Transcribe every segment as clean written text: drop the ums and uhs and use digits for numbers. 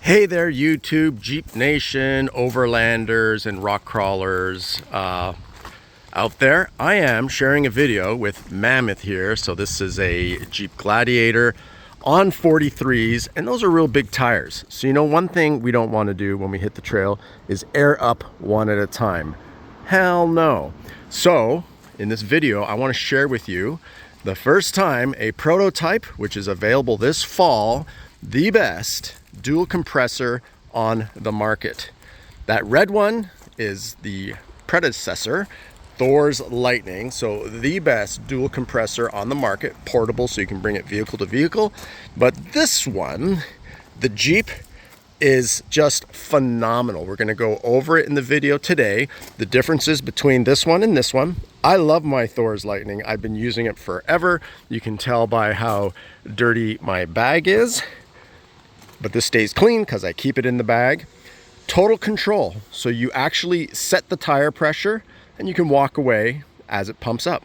Hey there, YouTube, Jeep Nation, overlanders, and rock crawlers out there. I am sharing a video with Mammoth here. So this is a Jeep Gladiator on 43s, and those are real big tires. So you know, one thing we don't want to do when we hit the trail is air up one at a time. Hell no. So in this video, I want to share with you the first time a prototype, which is available this fall, the best dual compressor on the market. That red one is the predecessor, Thor's Lightning. So the best dual compressor on the market, portable, so you can bring it vehicle to vehicle. But this one, the Jeep, is just phenomenal. We're going to go over it in the video today, the differences between this one and this one. I love my Thor's Lightning. I've been using it forever. You can tell by how dirty my bag is, but this stays clean because I keep it in the bag. TotalControl, so you actually set the tire pressure and you can walk away as it pumps up.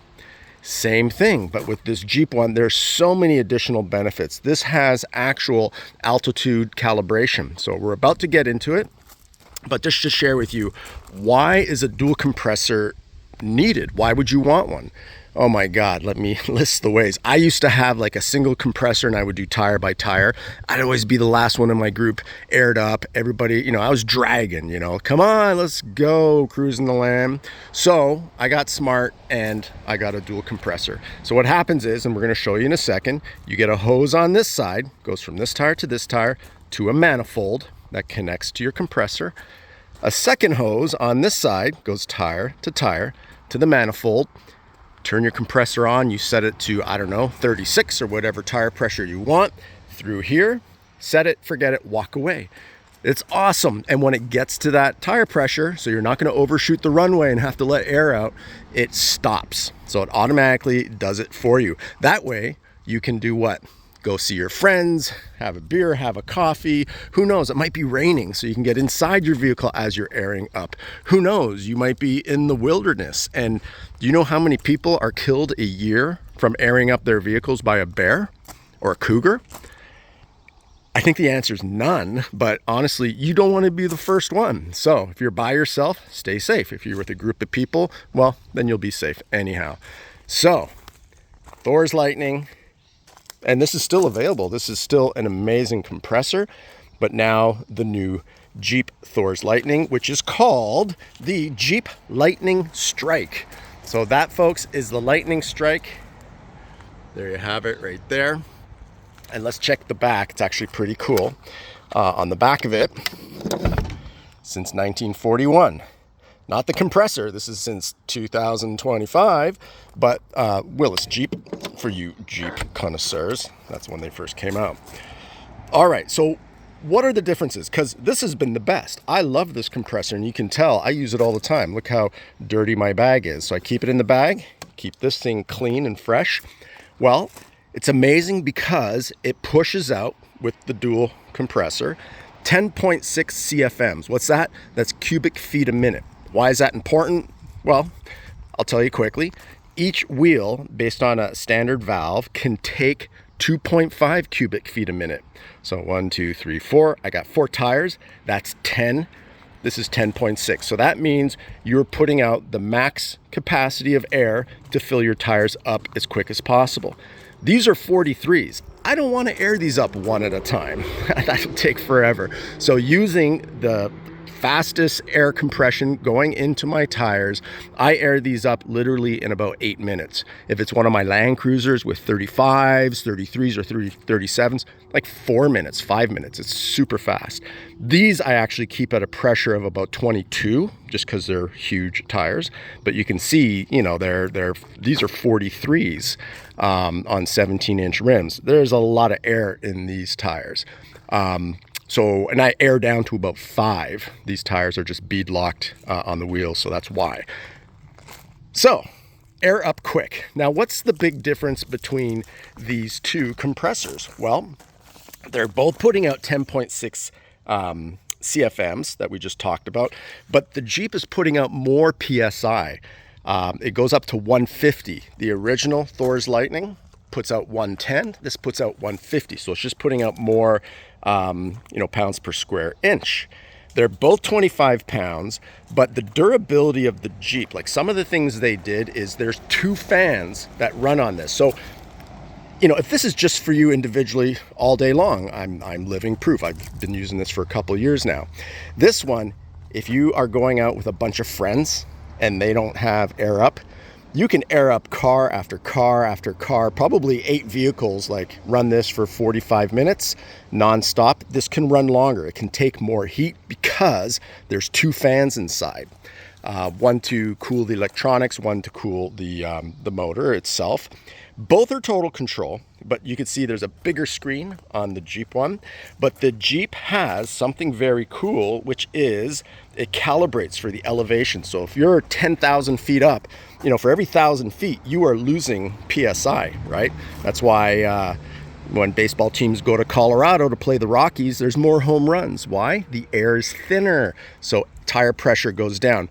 Same thing, but with this Jeep one, there's so many additional benefits. This has actual altitude calibration. So we're about to get into it, but just to share with you, why is a dual compressor needed? Why would you want one? Oh my God, let me list the ways. I used to have like a single compressor and I would do tire by tire. I'd always be the last one in my group, aired up. Everybody, you know, I was dragging, you know, come on, let's go, cruising the land. So I got smart and I got a dual compressor. So what happens is, and we're gonna show you in a second, you get a hose on this side, goes from this tire to a manifold that connects to your compressor. A second hose on this side goes tire to the manifold. Turn your compressor on, you set it to, I don't know, 36 or whatever tire pressure you want. Through here, set it, forget it, walk away. It's awesome. And when it gets to that tire pressure, so you're not going to overshoot the runway and have to let air out, it stops. So it automatically does it for you. That way you can do what? Go see your friends, have a beer, have a coffee. Who knows? It might be raining, so you can get inside your vehicle as you're airing up. Who knows? You might be in the wilderness. And do you know how many people are killed a year from airing up their vehicles by a bear or a cougar? I think the answer is none, but honestly, you don't want to be the first one. So if you're by yourself, stay safe. If you're with a group of people, well, then you'll be safe anyhow. So, Thor's Lightning. And this is still available. This is still an amazing compressor, but now the new Jeep Thor's Lightning, which is called the Jeep Lightning Strike. So that, folks, is the Lightning Strike. There you have it right there. And let's check the back. It's actually pretty cool. On the back of it, since 1941. Not the compressor, this is since 2025, but Willis Jeep, for you Jeep connoisseurs. That's when they first came out. All right, so what are the differences? Because this has been the best. I love this compressor, and you can tell I use it all the time. Look how dirty my bag is. So I keep it in the bag, keep this thing clean and fresh. Well, it's amazing because it pushes out with the dual compressor 10.6 CFMs. What's that? That's cubic feet a minute. Why is that important? Well, I'll tell you quickly. Each wheel, based on a standard valve, can take 2.5 cubic feet a minute. So 1, 2, 3, 4. I got 4 tires. That's 10. This is 10.6. So that means you're putting out the max capacity of air to fill your tires up as quick as possible. These are 43s. I don't want to air these up one at a time. That'll take forever. So using the fastest air compression going into my tires, I air these up literally in about 8 minutes. If it's one of my Land Cruisers with 35s, 33s, or 37s, like 4 minutes, 5 minutes. It's super fast. These I actually keep at a pressure of about 22, just because they're huge tires. But you can see, you know, these are 43s on 17-inch rims. There's a lot of air in these tires. So, and I air down to about 5. These tires are just bead locked on the wheels, so that's why. So, air up quick. Now, what's the big difference between these two compressors? Well, they're both putting out 10.6 CFMs that we just talked about, but the Jeep is putting out more PSI. It goes up to 150. The original Thor's Lightning puts out 110, this puts out 150. So it's just putting out more, pounds per square inch. They're both 25 pounds, but the durability of the Jeep, like some of the things they did is there's 2 fans that run on this. So, if this is just for you individually all day long, I'm living proof. I've been using this for a couple of years now. This one, if you are going out with a bunch of friends and they don't have air up, you can air up car after car after car, probably 8 vehicles, like run this for 45 minutes nonstop. This can run longer. It can take more heat because there's 2 fans inside. One to cool the electronics, one to cool the motor itself. Both are total control, but you can see there's a bigger screen on the Jeep one. But the Jeep has something very cool, which is it calibrates for the elevation. So if you're 10,000 feet up, for every 1,000 feet, you are losing PSI, right? That's why when baseball teams go to Colorado to play the Rockies, there's more home runs. Why? The air is thinner, so tire pressure goes down.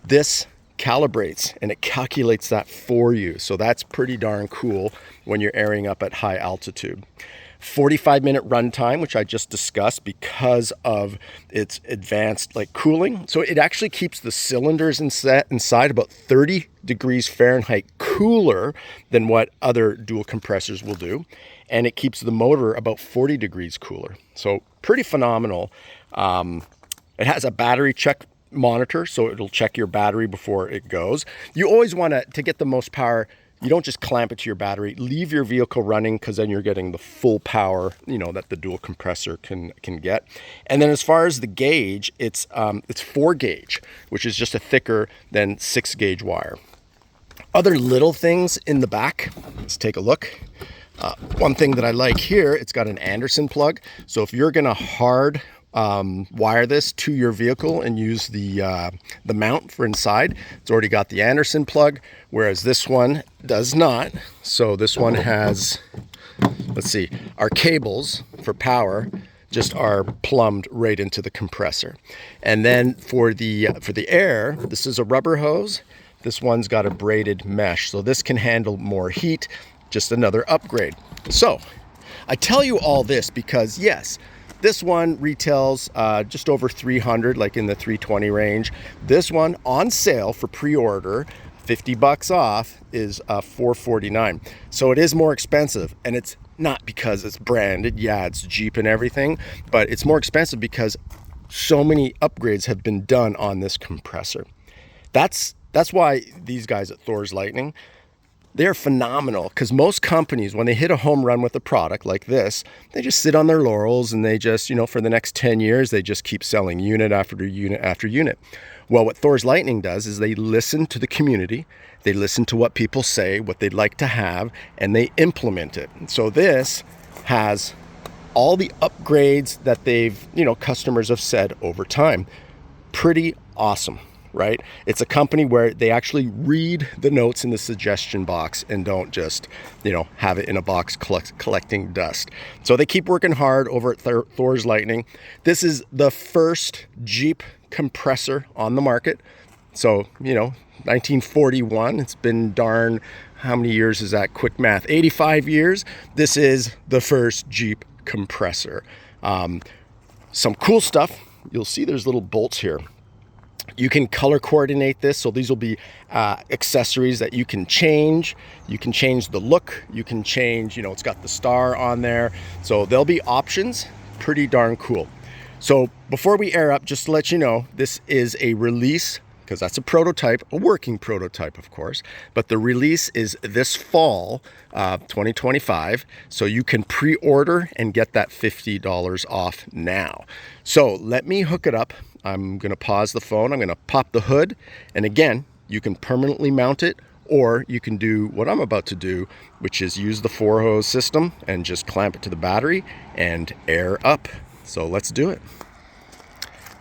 This calibrates and it calculates that for you. So that's pretty darn cool when you're airing up at high altitude. 45-minute runtime, which I just discussed because of its advanced cooling. So it actually keeps the cylinders inside about 30 degrees Fahrenheit cooler than what other dual compressors will do. And it keeps the motor about 40 degrees cooler. So pretty phenomenal. It has a battery check monitor, so it'll check your battery before it goes. You always want to get the most power. You don't just clamp it to your battery. Leave your vehicle running, because then you're getting the full power, that the dual compressor can get. And then as far as the gauge, it's 4 gauge, which is just a thicker than 6 gauge wire. Other little things in the back. Let's take a look. One thing that I like here, it's got an Anderson plug. So if you're gonna hard wire this to your vehicle and use the mount for inside, it's already got the Anderson plug, whereas this one does not. So this one has, let's see, our cables for power just are plumbed right into the compressor. And then for the air, this is a rubber hose. This one's got a braided mesh, so this can handle more heat. Just another upgrade. So I tell you all this because, yes, this one retails just over 300, like in the 320 range. This one on sale for pre-order, $50 off, is $449. So it is more expensive, and it's not because it's branded. Yeah, it's Jeep and everything, but it's more expensive because so many upgrades have been done on this compressor. That's why these guys at Thor's Lightning, they're phenomenal, because most companies, when they hit a home run with a product like this, they just sit on their laurels and they just, for the next 10 years, they just keep selling unit after unit after unit. Well, what Thor's Lightning does is they listen to the community, they listen to what people say, what they'd like to have, and they implement it. So this has all the upgrades that they've, customers have said over time. Pretty awesome. Right? It's a company where they actually read the notes in the suggestion box and don't just, have it in a box collecting dust. So they keep working hard over at Thor's Lightning. This is the first Jeep compressor on the market. So, 1941, it's been darn, how many years is that? Quick math, 85 years. This is the first Jeep compressor. Some cool stuff. You'll see there's little bolts here. You can color coordinate this, so these will be accessories that you can change. You can change the look. You can change, it's got the star on there. So there'll be options. Pretty darn cool. So before we air up, just to let you know, this is a release, because that's a prototype, a working prototype, of course. But the release is this fall, 2025. So you can pre-order and get that $50 off now. So let me hook it up. I'm going to pause the phone. I'm going to pop the hood. And again, you can permanently mount it, or you can do what I'm about to do, which is use the 4-hose system and just clamp it to the battery and air up. So let's do it.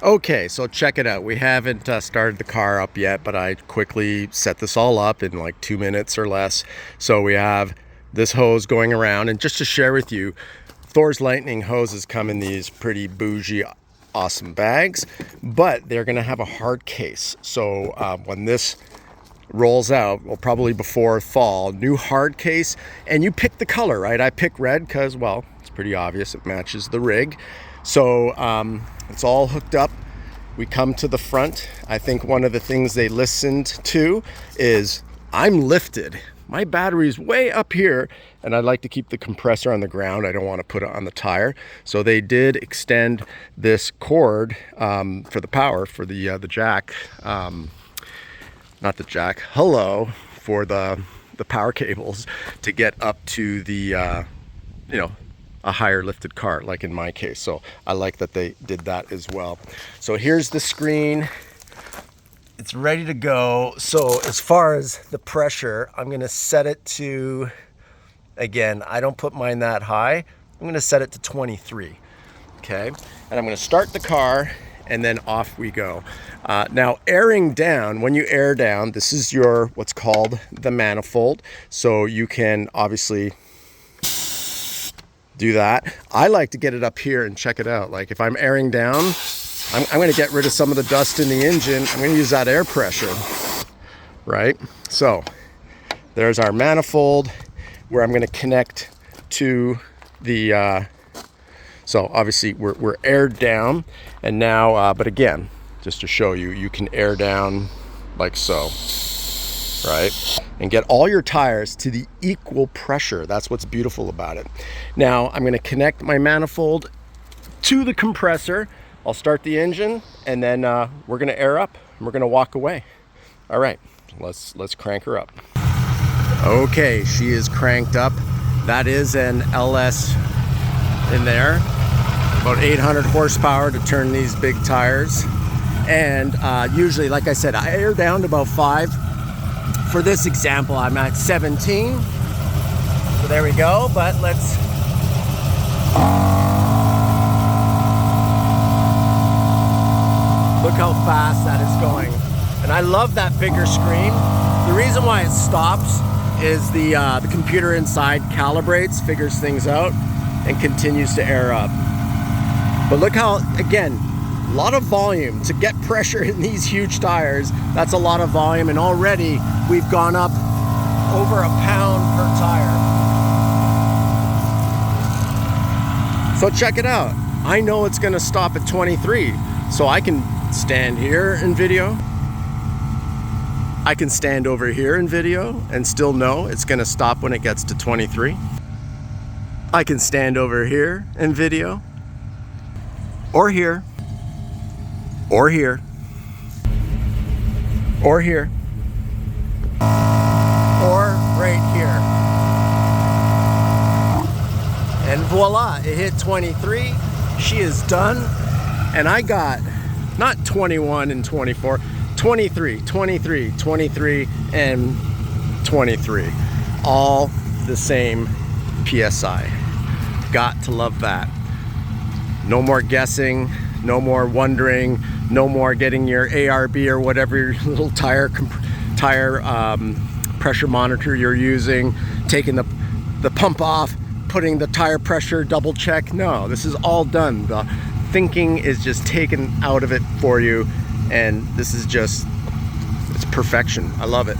Okay, so check it out. We haven't started the car up yet, but I quickly set this all up in like 2 minutes or less. So we have this hose going around, and just to share with you, Thor's Lightning hoses come in these pretty bougie, awesome bags, but they're going to have a hard case. So when this rolls out, well, probably before fall, new hard case, and you pick the color, right? I pick red because, well, it's pretty obvious, it matches the rig. So it's all hooked up. We come to the front. I think one of the things they listened to is I'm lifted. My battery's way up here, and I'd like to keep the compressor on the ground. I don't want to put it on the tire. So they did extend this cord for the power, for the jack. Not the jack, hello, for the power cables to get up to the, you know, a higher lifted car, like in my case. So I like that they did that as well. So here's the screen. It's ready to go. So as far as the pressure, I'm gonna set it to, again, I don't put mine that high. I'm gonna set it to 23, okay? And I'm gonna start the car, and then off we go. Now, airing down, when you air down, this is your, what's called the manifold. So you can obviously do that. I like to get it up here and check it out. Like if I'm airing down, I'm gonna get rid of some of the dust in the engine. I'm gonna use that air pressure, right? So there's our manifold where I'm gonna connect to the, so obviously we're aired down, and now, but again, just to show you, you can air down like so, right? And get all your tires to the equal pressure. That's what's beautiful about it. Now I'm gonna connect my manifold to the compressor. I'll start the engine, and then we're gonna air up and we're gonna walk away. All right, let's crank her up. Okay, she is cranked up. That is an LS in there. About 800 horsepower to turn these big tires. And usually, like I said, I air down to about 5. For this example, I'm at 17. So there we go, but let's... Look how fast that is going. And I love that bigger screen. The reason why it stops is the computer inside calibrates, figures things out, and continues to air up. But look how, again, a lot of volume to get pressure in these huge tires. That's a lot of volume, and already we've gone up over a pound per tire. So check it out. I know it's gonna stop at 23, so I can stand here in video. I can stand over here in video and still know it's gonna stop when it gets to 23. I can stand over here in video, or here, or here, or here, or right here. And voila, it hit 23. She is done. And I got not 21 and 24, 23, 23, 23, and 23. All the same PSI. Got to love that. No more guessing, no more wondering, no more getting your ARB or whatever little tire pressure monitor you're using, taking the pump off, putting the tire pressure double check. No, this is all done. The thinking is just taken out of it for you, and this is just, it's perfection. I love it.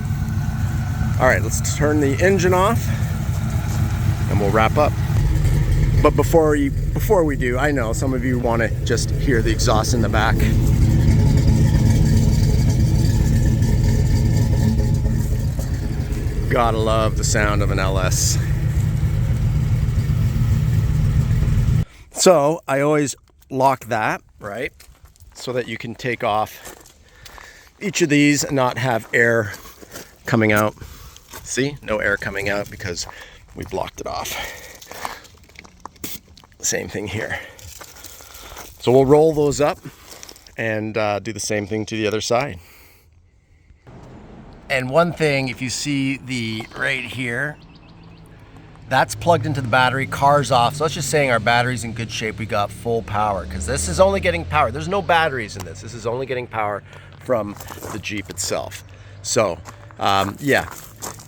All right, let's turn the engine off and we'll wrap up. But before we do, I know some of you want to just hear the exhaust in the back. Gotta love the sound of an LS. So I always lock that, right? So that you can take off each of these and not have air coming out. See, no air coming out because we blocked it off. Same thing here. So we'll roll those up and do the same thing to the other side. And one thing, if you see the right here, that's plugged into the battery, car's off. So let's just saying our battery's in good shape. We got full power because this is only getting power. There's no batteries in this. This is only getting power from the Jeep itself. So yeah,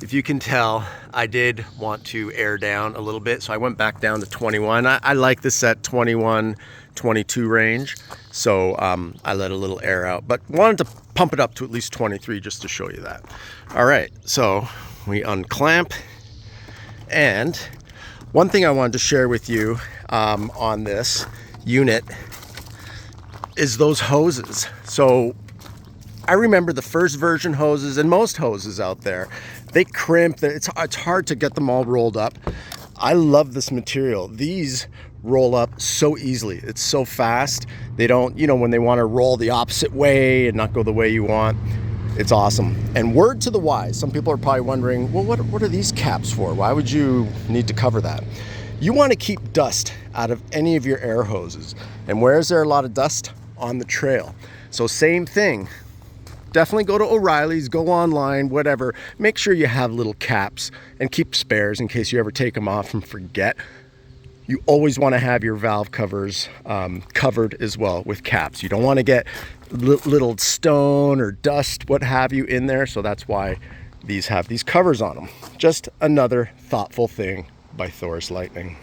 if you can tell, I did want to air down a little bit. So I went back down to 21. I like this at 21, 22 range. So I let a little air out, but wanted to pump it up to at least 23 just to show you that. All right, so we unclamp. And one thing I wanted to share with you on this unit is those hoses. So I remember the first version hoses and most hoses out there, they crimp. It's hard to get them all rolled up. I love this material. These roll up so easily. It's so fast. They don't, you know, when they want to roll the opposite way and not go the way you want, it's awesome. And word to the wise, some people are probably wondering, well, what are these caps for? Why would you need to cover that? You want to keep dust out of any of your air hoses. And where is there a lot of dust? On the trail. So same thing. Definitely go to O'Reilly's, go online, whatever. Make sure you have little caps and keep spares in case you ever take them off and forget. You always want to have your valve covers covered as well with caps. You don't want to get little stone or dust, what have you, in there. So that's why these have these covers on them. Just another thoughtful thing by Thor's Lightning.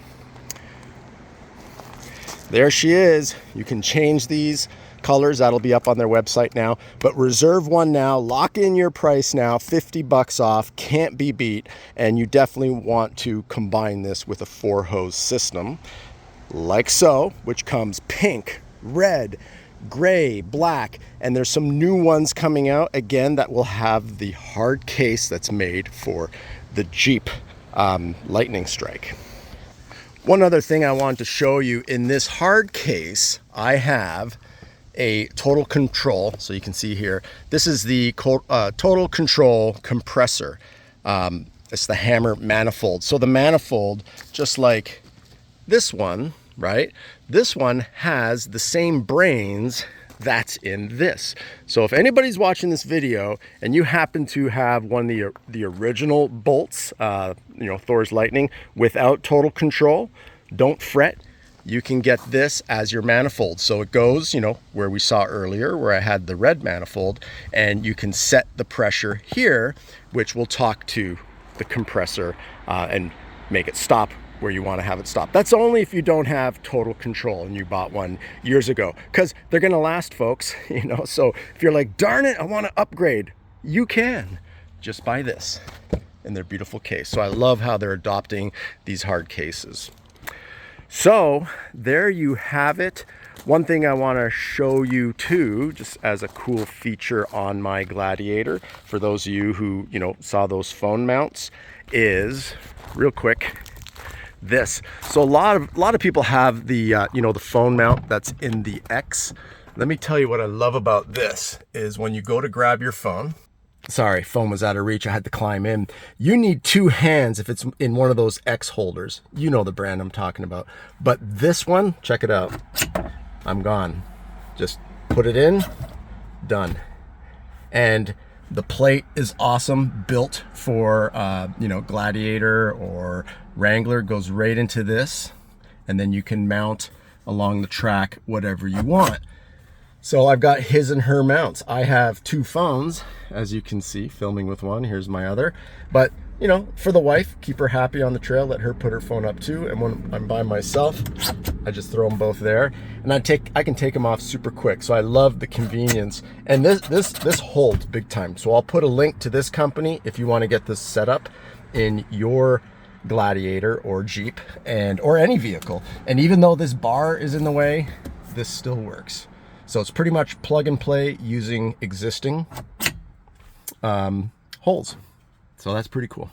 There she is. You can change these colors. That'll be up on their website now. But reserve one now. Lock in your price now. 50 bucks off. Can't be beat. And you definitely want to combine this with a 4-hose system like so, which comes pink, red, gray, black, and there's some new ones coming out again that will have the hard case that's made for the Jeep Lightning Strike. One other thing I wanted to show you, in this hard case, I have a TotalControl. So you can see here, this is the TotalControl compressor. It's the hammer manifold. So the manifold, just like this one, right? This one has the same brains that's in this. So if anybody's watching this video and you happen to have one of the original bolts, you know, Thor's Lightning without TotalControl, don't fret. You can get this as your manifold. So it goes, you know, where we saw earlier, where I had the red manifold, and you can set the pressure here, which will talk to the compressor and make it stop where you want to have it stop. That's only if you don't have TotalControl and you bought one years ago, because they're going to last, folks, you know. So if you're like, darn it, I want to upgrade, you can just buy this in their beautiful case. So I love how they're adopting these hard cases. So there you have it. One thing I want to show you too, just as a cool feature on my Gladiator, for those of you who, you know, saw those phone mounts, is real quick this. So a lot of people have the you know, the phone mount that's in the X. Let me tell you what I love about this is when you go to grab your phone. Sorry, phone was out of reach. I had to climb in. You need 2 hands if it's in one of those X holders. You know the brand I'm talking about. But this one, check it out. I'm gone. Just put it in, done. And the plate is awesome, built for, you know, Gladiator or Wrangler, goes right into this. And then you can mount along the track whatever you want. So I've got his and her mounts. I have 2 phones, as you can see, filming with one. Here's my other. But, you know, for the wife, keep her happy on the trail, let her put her phone up too. And when I'm by myself, I just throw them both there. And I can take them off super quick. So I love the convenience. And this holds big time. So I'll put a link to this company if you want to get this set up in your Gladiator or Jeep or any vehicle. And even though this bar is in the way, this still works. So it's pretty much plug and play using existing holes. So that's pretty cool.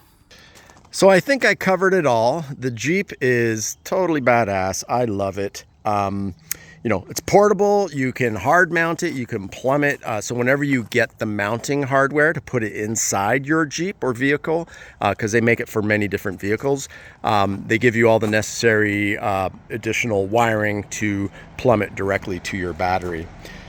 So I think I covered it all. The Jeep is totally badass. I love it. You know, it's portable. You can hard mount it. You can plumb it. So whenever you get the mounting hardware to put it inside your Jeep or vehicle, because they make it for many different vehicles, they give you all the necessary additional wiring to plumb it directly to your battery.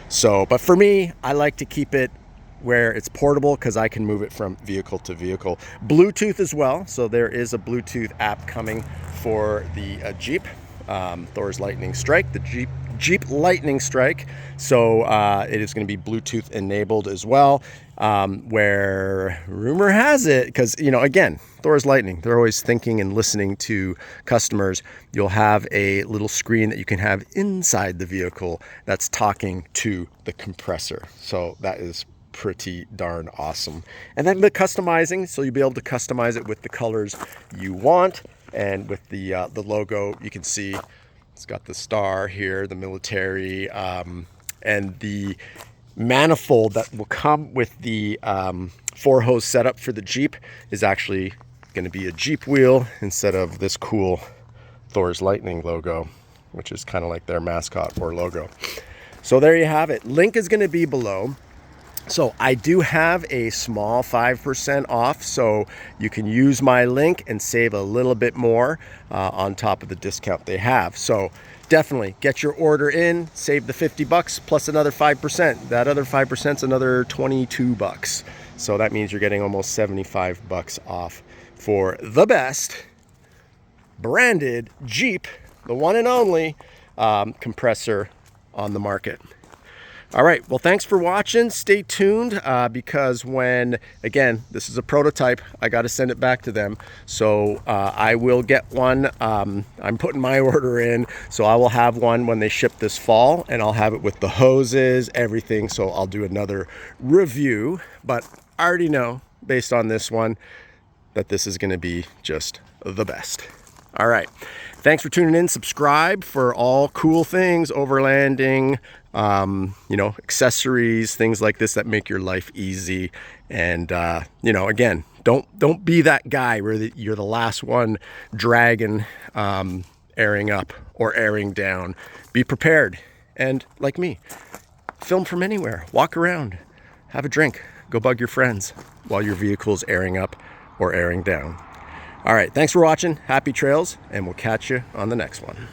So, but for me, I like to keep it where it's portable because I can move it from vehicle to vehicle. Bluetooth as well. So there is a Bluetooth app coming for the Jeep, Thor's Lightning Strike, the Jeep Lightning Strike. So it is going to be Bluetooth enabled as well, where rumor has it, because, you know, again, Thor's Lightning, they're always thinking and listening to customers. You'll have a little screen that you can have inside the vehicle that's talking to the compressor. So that is pretty darn awesome. And then the customizing, so you'll be able to customize it with the colors you want. And with the logo, you can see it's got the star here, the military, and the manifold that will come with the 4-hose setup for the Jeep is actually going to be a Jeep wheel instead of this cool Thor's Lightning logo, which is kind of like their mascot or logo. So there you have it. Link is going to be below. So I do have a small 5% off, so you can use my link and save a little bit more on top of the discount they have. So definitely get your order in, save the 50 bucks plus another 5%. That other 5% is another 22 bucks. So that means you're getting almost 75 bucks off for the best branded Jeep, the one and only compressor on the market. All right, well, thanks for watching. Stay tuned because when, again, this is a prototype, I got to send it back to them. So I will get one. I'm putting my order in, so I will have one when they ship this fall, and I'll have it with the hoses, everything. So I'll do another review, but I already know, based on this one, that this is going to be just the best. All right, thanks for tuning in. Subscribe for all cool things, overlanding, you know, accessories, things like this that make your life easy. And you know, again, don't be that guy where you're the last one dragging airing up or airing down. Be prepared, and like me, film from anywhere, walk around, have a drink, go bug your friends while your vehicle's airing up or airing down. All right, thanks for watching. Happy trails, and we'll catch you on the next one.